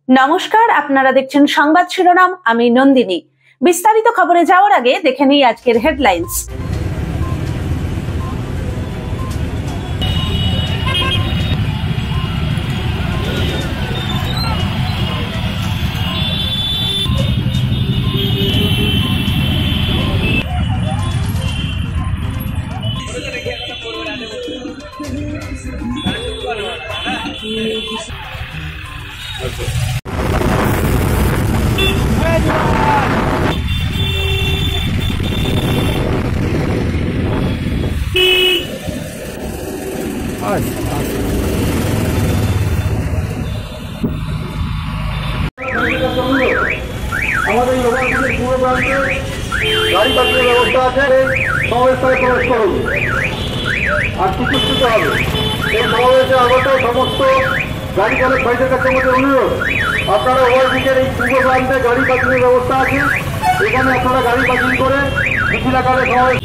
নমস্কার, আপনারা দেখছেন সংবাদ শিরোনাম। আমি নন্দিনী। বিস্তারিত খবরে যাওয়ার আগে দেখে নিই আজকের হেডলাইন্স। আমাদের লোকাল পূর্ব প্রান্তে গাড়ি পার্কিংয়ের ব্যবস্থা আছে। সমাবেশস্থলে প্রবেশ করুন আর চিকিৎসিত হবে। এই সমাবেশে আগত সমস্ত গাড়ি চালক ভাইদের কাছে আমাদের অনুরোধ, আপনারা ওভারব্রিজের এই পূর্ব প্রান্তে গাড়ি পার্কিংয়ের ব্যবস্থা আছে, এখানে আপনারা গাড়ি পার্কিং করে মিছিল আকারে সমাবেশ।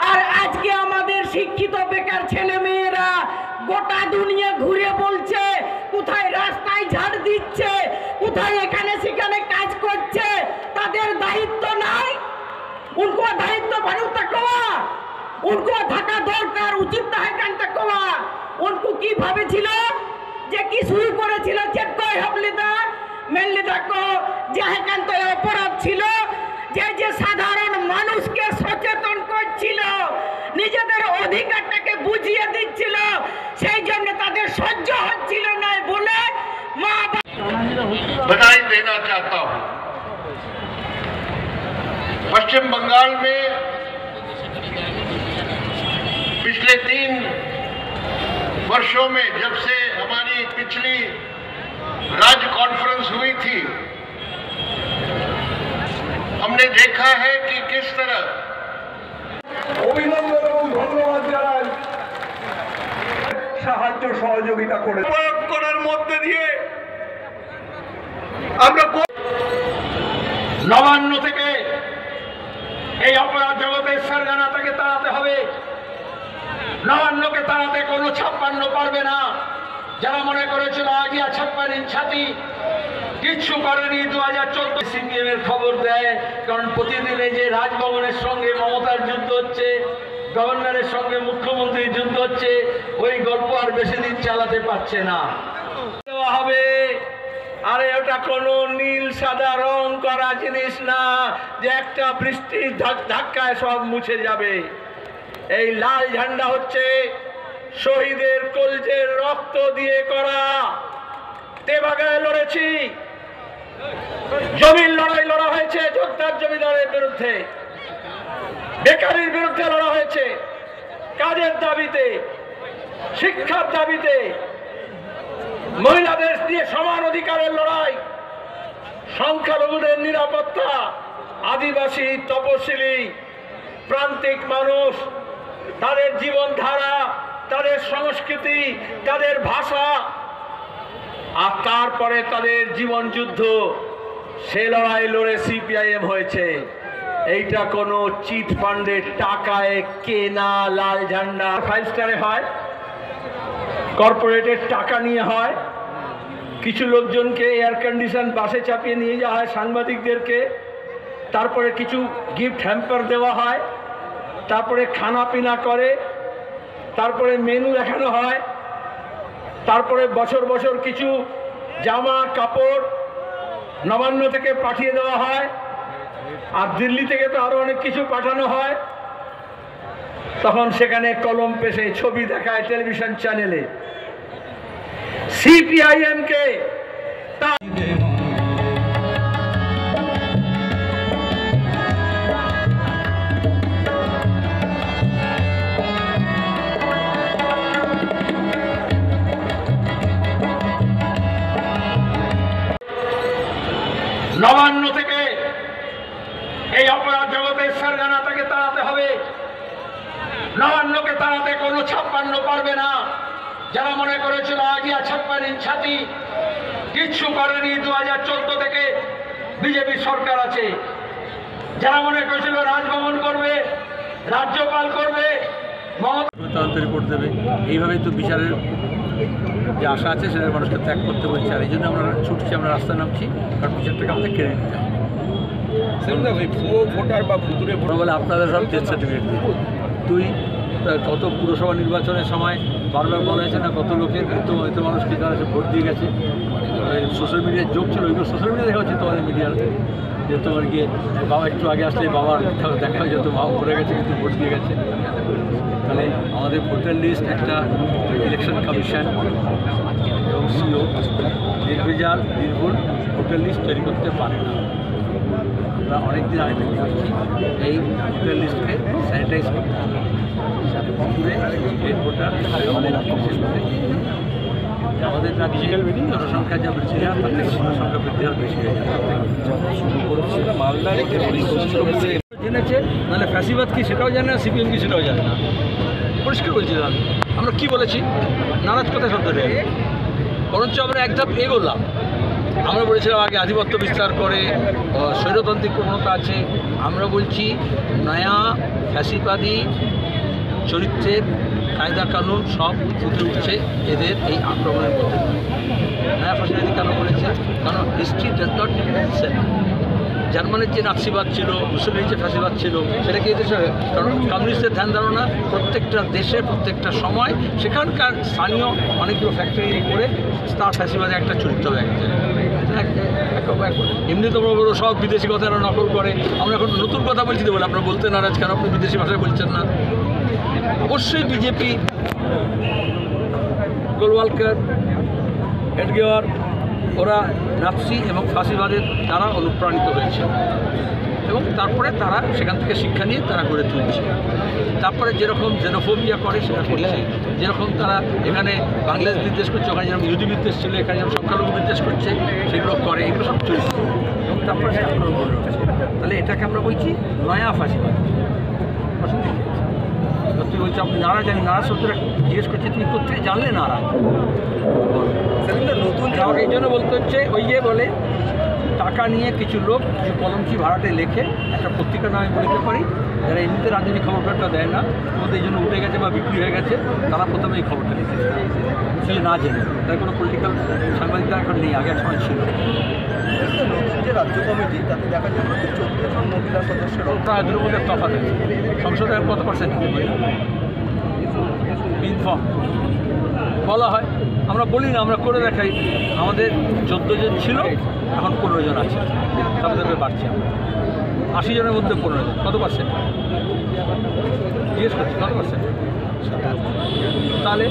আর আজকে আমাদের শিক্ষিত বেকার ছেলে মেয়েরা গোটা দুনিয়া ঘুরে বলছে, কোথায় রাস্তায় ঝাড় দিচ্ছে, কোথায় এখানে সেখানে কাজ করছে, তাদের দায়িত্ব নাই। उनको दायित्व बनता कवा, उनको থাকা দরকার, উচিত থাকান কवा। उनको কি ভাবেছিল যে কি শুরু করেছিল চেকই হাবলিদা মেললিদা কো যে একান্ত অপরাধ ছিল, যে সাধারণ মানুষকে সচেতন করছিল, নিজেদের অধিকারটাকে বুঝিয়ে দিচ্ছিল, সেই জন্য তাদের সহ্য হচ্ছিল না বলে মা बधाई देना चाहता हूं। पश्चिम बंगाल में पिछले 3 वर्षों में जब से हमारी पिछली राज्य कॉन्फ्रेंस हुई थी, हमने देखा है कि किस तरह অভিনন্দন এবং ধন্যবাদ জানাই সাহায্য সহযোগিতা করে প্রয়োগ করার মধ্যে দিয়ে আমরা নবান্ন থেকে এই অপরাধ জগতের সারগানাটাকে তাড়াতে হবে। নবান্নকে তাড়াতে কোনো 56 পারবে না। যারা মনে করেছিল আগিয়া 56 ইঞ্চ ছাতি কিচ্ছু করেনি, 2014 সিপিএম এর খবর দেয়, কারণ প্রতিদিন এই যে রাজভবনের সঙ্গে মমতার যুদ্ধ হচ্ছে, গভর্নরের সঙ্গে মুখ্যমন্ত্রীর যুদ্ধ হচ্ছে, ওই গল্প আর বেশি দিন চালাতে পারছে না। হবে আরে ওটা কোনো নীল সাদা রং করা জিনিস না যে একটা বৃষ্টির ধাক্কায় সব মুছে যাবে। এই লাল ঝান্ডা হচ্ছে শহীদের কলজের রক্ত দিয়ে করা। তেভাগায় লড়েছি, জমির লড়াই লড়া হয়েছে, যোদ্ধার জমিদারের বিরুদ্ধে, বেকারির বিরুদ্ধে লড়া হয়েছে, কাজের দাবিতে, শিক্ষার দাবিতে, মহিলাদের দিয়ে সমান অধিকারের লড়াই, সংখ্যালঘুদের নিরাপত্তা, আদিবাসী, তপশিলি, প্রান্তিক মানুষ, তাদের জীবনধারা, তাদের সংস্কৃতি, তাদের ভাষা, আর তারপরে তাদের জীবন যুদ্ধ, সে লড়াই লড়ে সিপিআইএম হয়েছে। এইটা কোনো চিট ফান্ডের টাকায় কেনা লাল ঝান্ডা 5 স্টারে হয়, কর্পোরেটের টাকা নিয়ে হয়, কিছু লোকজনকে এয়ার কন্ডিশন বাসে চাপিয়ে নিয়ে যাওয়া হয়, সাংবাদিকদেরকে, তারপরে কিছু গিফট হ্যাম্পার দেওয়া হয়, তারপরে খানা পিনা করে, তারপরে মেনু দেখানো হয়, তারপরে বছর বছর কিছু জামা কাপড় নবান্ন থেকে পাঠিয়ে দেওয়া হয়, আর দিল্লি থেকে তো আরো অনেক কিছু পাঠানো হয়, তখন সেখানে কলম পেশে ছবি দেখায় টেলিভিশন চ্যানেলে। সিপিআইএম কে নবান্ন থেকে এই অপরাধ জগতের সারগানাটাকে তাড়াতে হবে। নবান্নকে তাড়াতে কোনো 56 পারবে না। যারা মনে করেছিল আগিয়া 56 ইঞ্চ ছাতি, কিচ্ছু করেনি। 2014 থেকে বিজেপি সরকার আছে। যারা মনে করেছিল রাজভবন করবে, রাজ্যপাল করবে, তদন্ত রিপোর্ট দেবে, এইভাবেই তো বিচারের যে আশা আছে সেটা মানুষকে ত্যাগ করতে বলছে। আর এই জন্য আমরা ছুটছি, আমরা রাস্তায় নামছি, কারণ বিচারটাকে আমাদের কেড়ে নিতে হবে। ভুয়ো ভোটার বা ভুতুরে ভোটার বলে আপনাদের সব ডেথ সার্টিফিকেট তুই কত পুরসভা নির্বাচনের সময় বারবার বলা হয়েছে না, কত লোকের এত মানুষ কি তারা ভোট দিয়ে গেছে। সোশ্যাল মিডিয়ার যোগ ছিল, ওইগুলো সোশ্যাল মিডিয়া দেখা হচ্ছে তোমাদের মিডিয়ার, যে তোমার গিয়ে বাবা একটু আগে আসলে বাবার দেখা হয়ে যেত, বাবা পড়ে গেছে কিন্তু ভোট দিয়ে গেছে। তাহলে আমাদের ভোটার লিস্ট একটা ইলেকশন কমিশন এবং সিও নির্ভেজাল নির্ভুল ভোটার লিস্ট তৈরি করতে পারে না। আমরা অনেকদিন আগে থেকে বলছি এই ভোটার লিস্টকে স্যানিটাইজ করতে হবে, পুকুরে এই ভোটার আমাদের রাজ্যে জনসংখ্যা যা বৃদ্ধি হয় তার থেকে জনসংখ্যা বৃদ্ধি হার বেশি হয়ে যায়। মালদার জেনেছে, নাহলে ফ্যাসিবাদ কি সেটাও জানে না, সিপিএম কি সেটাও জানে না। পরিষ্কার বলছিলাম আমরা কি বলেছি, নারাজ কথায় শব্দ নেই, বরঞ্চ আমরা এক ধাপ এগোলাম। আমরা বলেছিলাম আগে আধিপত্য বিস্তার করে স্বৈরতান্ত্রিক প্রবণতা আছে। আমরা বলছি নয়া ফ্যাসিবাদী চরিত্রের কায়দা কানুন সব ফুটে উঠছে এদের এই আক্রমণের মধ্যে। নয়া ফ্যাসিবাদী কেন বলেছে? কারণ হিস্ট্রি ডাজ নট সেল। জার্মানির যে নাৎসিবাদ ছিল, মুসলিমের যে ফ্যাসিবাদ ছিল, সেটা কি দেশে, কারণ কমিউনিস্টদের ধ্যান ধারণা প্রত্যেকটা দেশে প্রত্যেকটা সময় সেখানকার স্থানীয় অনেকগুলো ফ্যাক্টরি করে তার ফ্যাসিবাদে একটা চরিত্র হয়ে গেছে। এমনি তো আমরা বলো সব বিদেশি কথা নকল করে। আমরা এখন নতুন কথা বলছি তো বলে আপনারা বলতে নারাজ কেন, আপনি বিদেশি ভাষায় বলছেন না? অবশ্যই বিজেপি, গোলওয়ালকার, হেডগেওয়ার, ওরা নাৎসি এবং ফাঁসিবাদের দ্বারা অনুপ্রাণিত হয়েছে এবং তারপরে তারা সেখান থেকে শিক্ষা নিয়ে তারা গড়ে তুলছে। তারপরে যেরকম জেনোফোবিয়া করে সেটা করছে, যেরকম তারা এখানে বাংলাদেশ বিদ্বেষ করছে, ওখানে যেরকম ইহুদি বিদ্বেষ ছিল, এখানে যেরকম সংখ্যালঘু বিদ্বেষ করছে, সেগুলো করে, এগুলো সব চলছে এবং তারপরে সেটা আক্রমণ গড়ে উঠেছে। তাহলে এটাকে আমরা বলছি নয়া ফাঁসিবাদ। তুই বলছি আপনি নারাজ, আমি নারাজ শব্দটা জিজ্ঞেস করছি, তুমি কোথেকে জানলে নারাজ? নতুন আমাকে এই জন্য বলতে হচ্ছে, ওই যে বলে টাকা নিয়ে কিছু লোক কিছু কলমচি ভাড়াটে লেখে একটা পত্রিকা নামে বলতে পারি, যারা এমনিতে রাজনৈতিক খবরটা দেয় না, তোমাদের এই জন্য উঠে গেছে বা বিক্রি হয়ে গেছে, তারা প্রথমে এই খবরটা লিখেছে সে না জেনে। তার কোনো পলিটিক্যাল সাংবাদিকতা এখন নেই, আগে এক সময় ছিল। নতুন যে রাজ্য কমিটি তাতে দেখা যাবে 14 জন মহিলা সদস্যের এদের মধ্যে তফাৎ আছে। সংসদে কত পার্সেন্ট ইনফর্ম বলা হয়, আমরা বলি না, আমরা করে দেখাই। আমাদের 14 জন ছিল, এখন 15 জন আছে, তাদের বাড়ছে। 80 জনের মধ্যে 15 জন, কত পার্সেন্ট জিজ্ঞেস করছি, কত পার্সেন্ট? তাহলে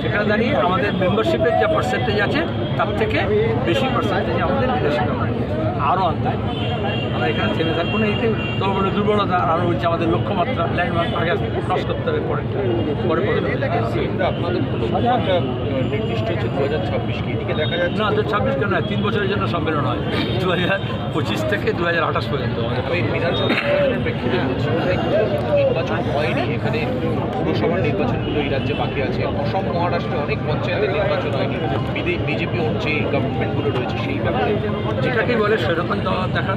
সেখানে দাঁড়িয়ে আমাদের মেম্বারশিপের যা পার্সেন্টেজ আছে তার থেকে বেশি পার্সেন্টেজ আমাদের লিডারশিপ আরও আনতে হবে। আমরা এখানে থেমে থাকবো না, এতে তোমার বলে দুর্বলতা। আর আমরা বলছি আমাদের লক্ষ্যমাত্রা ল্যান্ডমার্ক আগে ক্রস করতে হবে, পরে আপনাদের একটা নির্দিষ্ট হচ্ছে 2026 কি দিকে দেখা যাচ্ছে? না, 2026 কেন নয়, 3 বছরের জন্য সম্মেলন হয়, 2025 থেকে 2028 পর্যন্ত। ওই বিধানসভা নির্বাচনের প্রেক্ষিতে বলছি, নির্বাচন হয়নি, এখানে পুরসভার নির্বাচনগুলো এই রাজ্যে বাকি আছে। অসম, মহারাষ্ট্রে অনেক পঞ্চায়েতের নির্বাচন হয়নি, বিজেপি ওর যে গভর্নমেন্টগুলো রয়েছে সেই ব্যাপারে যেটাকেই বলে সেরকম দেখা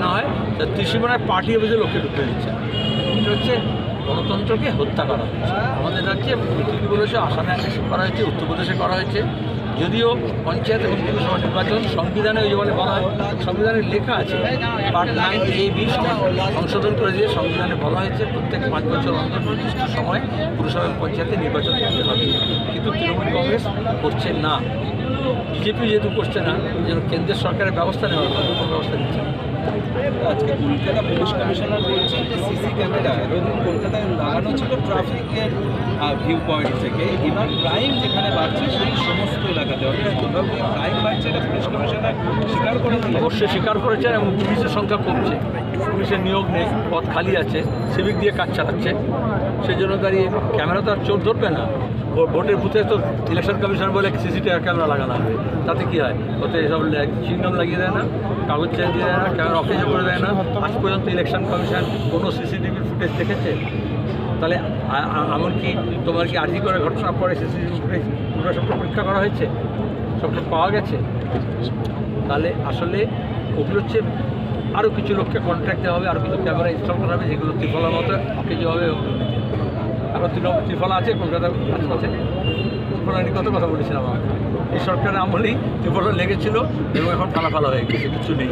না হয়, ত্রিসীমানায় পার্টি অফিসে লোককে ঢুকতে দিচ্ছে। এটা হচ্ছে গণতন্ত্রকে হত্যা করা হচ্ছে। আমাদের রাজ্যে প্রতিটি বলেছে, আসামে করা হয়েছে, উত্তরপ্রদেশে করা হয়েছে। যদিও পঞ্চায়েত এবং পুরসভা নির্বাচন সংবিধানে ওই যে বলে বলা হয়, সংবিধানে লেখা আছে, পার্ট 9A-B সংশোধন করে দিয়ে সংবিধানে বলা হয়েছে প্রত্যেক 5 বছর অন্তর নির্দিষ্ট সময় পুরসভা এবং পঞ্চায়েতে নির্বাচন করতে হবে। কিন্তু তৃণমূল কংগ্রেস করছে না, বিজেপি যেহেতু করছে না, যেন কেন্দ্রের সরকারের ব্যবস্থা নেওয়া, কোনো ব্যবস্থা নিচ্ছে না। আজকে কলকাতা পুলিশ কমিশনার বলছেন যে সিসি ক্যামেরা এতদিন কলকাতায় লাগানো ছিল ট্রাফিকের ভিউ পয়েন্ট থেকে, এবার ক্রাইম যেখানে বাড়ছে সেই সমস্ত এলাকাতে, অর্থাৎ কোথাও গিয়ে ক্রাইম বাড়ছে, এটা পুলিশ কমিশনার স্বীকার করে দিলেন। অবশ্যই স্বীকার করেছেন এবং পুলিশের সংখ্যা কমছে, পুলিশের নিয়োগ নেই, পথ খালি আছে, সিভিক দিয়ে কাজ চালাচ্ছে। সেই জন্য দাঁড়িয়ে ক্যামেরা তো আর চোর ধরবে না। ভোটের বুথে তো ইলেকশন কমিশন বলে সিসিটিভি ক্যামেরা লাগানো হবে, তাতে কী হয়? ওতে এসব চিহ্ন লাগিয়ে দেয় না, কাগজ চেঞ্জ দিয়ে দেয় না, ক্যামেরা অফিসে করে দেয় না। আজ পর্যন্ত ইলেকশন কমিশন কোনো সিসিটিভির ফুটেজ দেখেছে? তাহলে এমনকি তোমার কি আর্জি করে ঘটনার পরে সিসিটিভি ফুটেজ পুরো সবটা পরীক্ষা করা হয়েছে, সবটা পাওয়া গেছে? তাহলে আসলে ওগুলো হচ্ছে আরও কিছু লোককে কন্ট্রাক্ট দেওয়া হবে, আরও কিছু ক্যামেরা ইনস্টল করা হবে, যেগুলো ত্রিফলার মতো কিছু হবে। এখন ত্রিফলা আছে, কলকাতা আছে, ত্রিফলা নিয়ে কত কথা বলেছিলাম। এই সরকারের আমলেই ত্রিফলা লেগেছিল এবং এখন ফালা হয়ে গেছে, কিছু নেই।